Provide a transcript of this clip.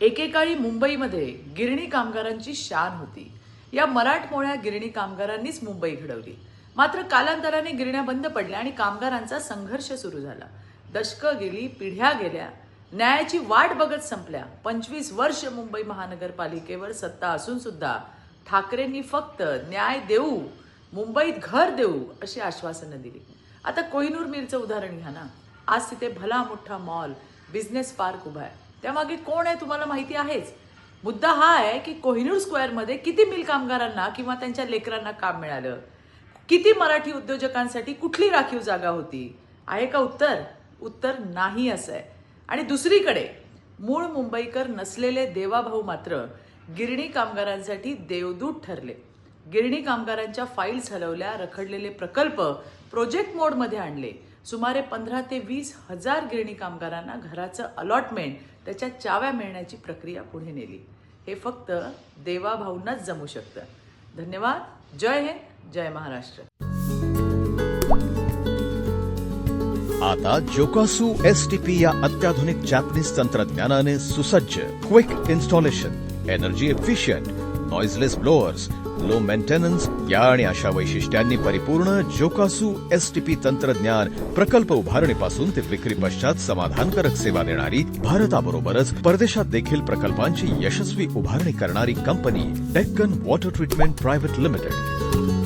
एकेकाळी मुंबईमध्ये गिरणी कामगारांची शान होती. या मराठमोळ्या गिरणी कामगारांनीच मुंबई घडवली. मात्र कालांतराने गिरण्या बंद पडल्या आणि कामगारांचा संघर्ष सुरू झाला. दशकं गेली, पिढ्या गेल्या, न्यायाची वाट बघत संपल्या. 25 वर्ष मुंबई महानगरपालिकेवर सत्ता असून सुद्धा ठाकरेंनी फक्त न्याय देऊ, मुंबईत घर देऊ अशी आश्वासनं दिली. आता कोहिनूर मिलचं उदाहरण घ्या ना. आज तिथे भला मोठा मॉल, बिझनेस पार्क उभा आहे. त्यामागे कोण आहे तुम्हाला माहिती आहेच. मुद्दा हा आहे की कोहिनूर स्क्वेअरमध्ये किती मिल कामगारांना किंवा त्यांच्या लेकरांना काम मिळालं, किती मराठी उद्योजकांसाठी कुठली राखीव जागा होती. आहे का उत्तर? उत्तर नाही असं आहे. आणि दुसरीकडे मूळ मुंबईकर नसलेले देवाभाऊ मात्र गिरणी कामगारांसाठी देवदूत ठरले. गिरणी कामगारांच्या फाईल्स हलवल्या, रखडलेले प्रकल्प प्रोजेक्ट मोडमध्ये आणले. सुमारे 15 ते 20 हजार गिरणी कामगारांना घराचं अलॉटमेंट, त्याच्या चाव्या मिळण्याची प्रक्रिया पुढे नेली. हे फक्त देवाभाऊंनाच जमू शकतं. धन्यवाद. जय हिंद, जय महाराष्ट्र. आता जोकासू एसटीपी या अत्याधुनिक जॅपनीज तंत्रज्ञानाने सुसज्ज, quick installation, energy efficient, noiseless blowers, low maintenance या आणि अशा वैशिष्ट्यांनी परिपूर्ण जोकासू एसटीपी तंत्रज्ञान प्रकल्प उभारणीपासून ते विक्री पश्चात समाधानकारक सेवा देणारी, भारताबरोबरच परदेशात देखील प्रकल्पांची यशस्वी उभारणी करणारी company Deccan water treatment private limited.